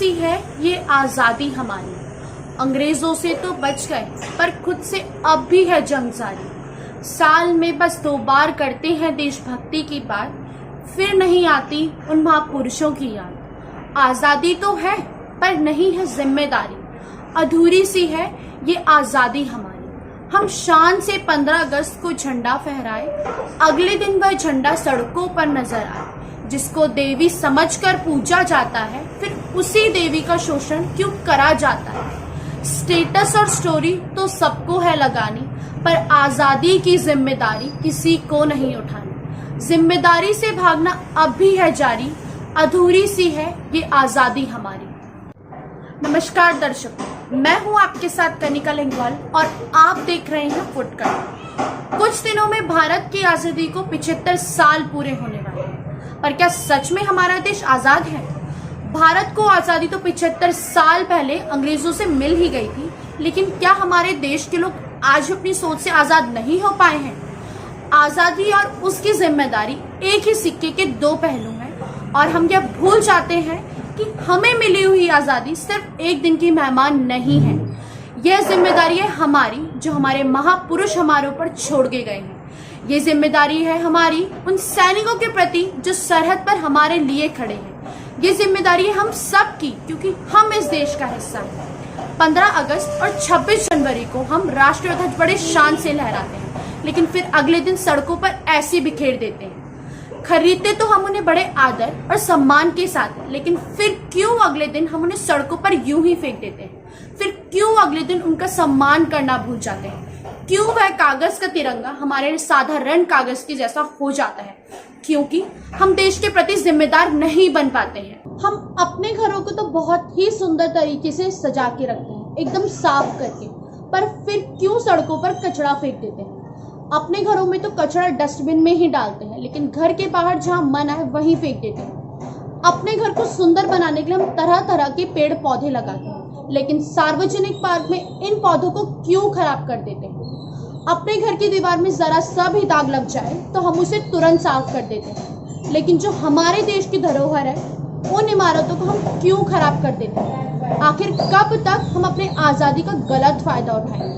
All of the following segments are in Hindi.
सी है ये आज़ादी हमारी। अंग्रेजों से तो बच गए पर खुद से अब भी है जंग जारी। साल में बस 2 बार करते हैं देशभक्ति की बात, फिर नहीं आती उन महापुरुषों की याद। आज़ादी तो है पर नहीं है जिम्मेदारी, अधूरी सी है ये आज़ादी हमारी। हम शान से 15 अगस्त को झंडा फहराए, अगले दिन वह झंडा सड़कों पर नजर आए। जिसको देवी समझकर पूजा जाता है, फिर उसी देवी का शोषण क्यों करा जाता है। स्टेटस और स्टोरी तो सबको है लगानी, पर आज़ादी की जिम्मेदारी किसी को नहीं उठानी। जिम्मेदारी से भागना अब भी है जारी, अधूरी सी है ये आज़ादी हमारी। नमस्कार दर्शकों, मैं हूं आपके साथ कनिका लिंगवाल और आप देख रहे हैं फुटकर। कुछ दिनों में भारत की आज़ादी को 75 साल पूरे होने वाले हैं, पर क्या सच में हमारा देश आज़ाद है? भारत को आज़ादी तो 75 साल पहले अंग्रेजों से मिल ही गई थी, लेकिन क्या हमारे देश के लोग आज अपनी सोच से आज़ाद नहीं हो पाए हैं? आज़ादी और उसकी जिम्मेदारी एक ही सिक्के के 2 पहलू हैं, और हम यह भूल जाते हैं कि हमें मिली हुई आज़ादी सिर्फ एक दिन की मेहमान नहीं है। यह जिम्मेदारी है हमारी जो हमारे महापुरुष हमारे ऊपर छोड़ के गए हैं। ये जिम्मेदारी है हमारी उन सैनिकों के प्रति जो सरहद पर हमारे लिए खड़े हैं। ये जिम्मेदारी है हम सब की, क्योंकि हम इस देश का हिस्सा हैं। 15 अगस्त और 26 जनवरी को हम राष्ट्रीय ध्वज बड़े शान से लहराते हैं, लेकिन फिर अगले दिन सड़कों पर ऐसे बिखेर देते हैं। खरीदते तो हम उन्हें बड़े आदर और सम्मान के साथ, लेकिन फिर क्यों अगले दिन हम उन्हें सड़कों पर यूं ही फेंक देते हैं? फिर क्यों अगले दिन उनका सम्मान करना भूल जाते हैं? क्यों वह कागज का तिरंगा हमारे साधारण कागज के जैसा हो जाता है? क्योंकि हम देश के प्रति जिम्मेदार नहीं बन पाते हैं। हम अपने घरों को तो बहुत ही सुंदर तरीके से सजा के रखते हैं, एकदम साफ करके, पर फिर क्यों सड़कों पर कचरा फेंक देते हैं? अपने घरों में तो कचरा डस्टबिन में ही डालते हैं, लेकिन घर के बाहर जहाँ मन आए वहीं फेंक देते हैं। अपने घर को सुंदर बनाने के लिए हम तरह तरह के पेड़ पौधे लगाते हैं, लेकिन सार्वजनिक पार्क में इन पौधों को क्यों खराब कर देते हैं? अपने घर की दीवार में जरा सा भी दाग लग जाए तो हम उसे तुरंत साफ कर देते हैं, लेकिन जो हमारे देश की धरोहर है उन इमारतों को हम क्यों खराब कर देते हैं? आखिर कब तक हम अपने आज़ादी का गलत फायदा उठाएंगे?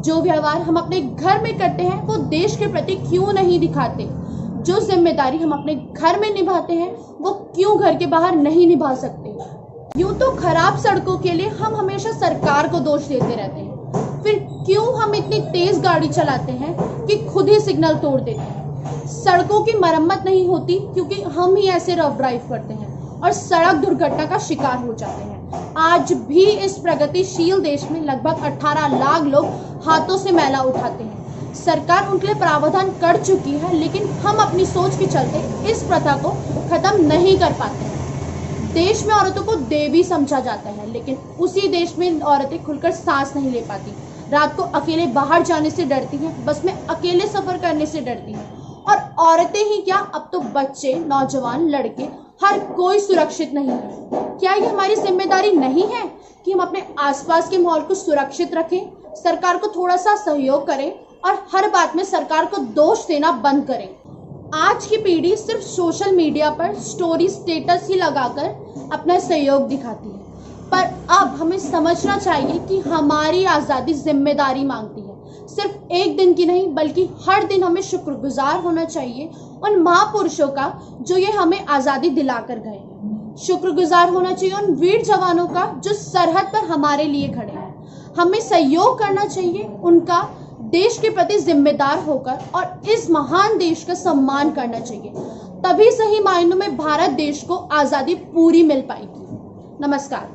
जो व्यवहार हम अपने घर में करते हैं वो देश के प्रति क्यों नहीं दिखाते? जो जिम्मेदारी हम अपने घर में निभाते हैं वो क्यों घर के बाहर नहीं निभा सकते? यूं तो खराब सड़कों के लिए हम हमेशा सरकार को दोष देते रहते हैं, फिर क्यों हम इतनी तेज गाड़ी चलाते हैं कि खुद ही सिग्नल तोड़ देते हैं? सड़कों की मरम्मत नहीं होती क्योंकि हम ही ऐसे रफ ड्राइव करते हैं और सड़क दुर्घटना का शिकार हो जाते हैं। आज भी इस प्रगतिशील देश में लगभग 18 लाख लोग हाथों से मैला उठाते हैं। सरकार उनके लिए प्रावधान कर चुकी है, लेकिन हम अपनी सोच के चलते इस प्रथा को खत्म नहीं कर पाते हैं। देश में औरतों को देवी समझा जाता है, लेकिन उसी देश में औरतें खुलकर सांस नहीं ले पाती। रात को अकेले बाहर जाने से डरती हैं, बस में अकेले सफर करने से डरती हैं। और औरतें ही क्या, अब तो बच्चे, नौजवान, लड़के, हर कोई सुरक्षित नहीं है। क्या ये हमारी जिम्मेदारी नहीं है कि हम अपने आसपास के माहौल को सुरक्षित रखें, सरकार को थोड़ा सा सहयोग करें और हर बात में सरकार को दोष देना बंद करें? आज की पीढ़ी सिर्फ सोशल मीडिया पर स्टोरी, स्टेटस ही लगाकर अपना सहयोग दिखाती है, पर अब हमें समझना चाहिए कि हमारी आज़ादी जिम्मेदारी मांगती है। सिर्फ एक दिन की नहीं, बल्कि हर दिन हमें शुक्रगुजार होना चाहिए उन महापुरुषों का जो ये हमें आज़ादी दिलाकर गए हैं। शुक्रगुजार होना चाहिए उन वीर जवानों का जो सरहद पर हमारे लिए खड़े हैं। हमें सहयोग करना चाहिए उनका, देश के प्रति जिम्मेदार होकर, और इस महान देश का सम्मान करना चाहिए। तभी सही मायनों में भारत देश को आज़ादी पूरी मिल पाएगी। नमस्कार।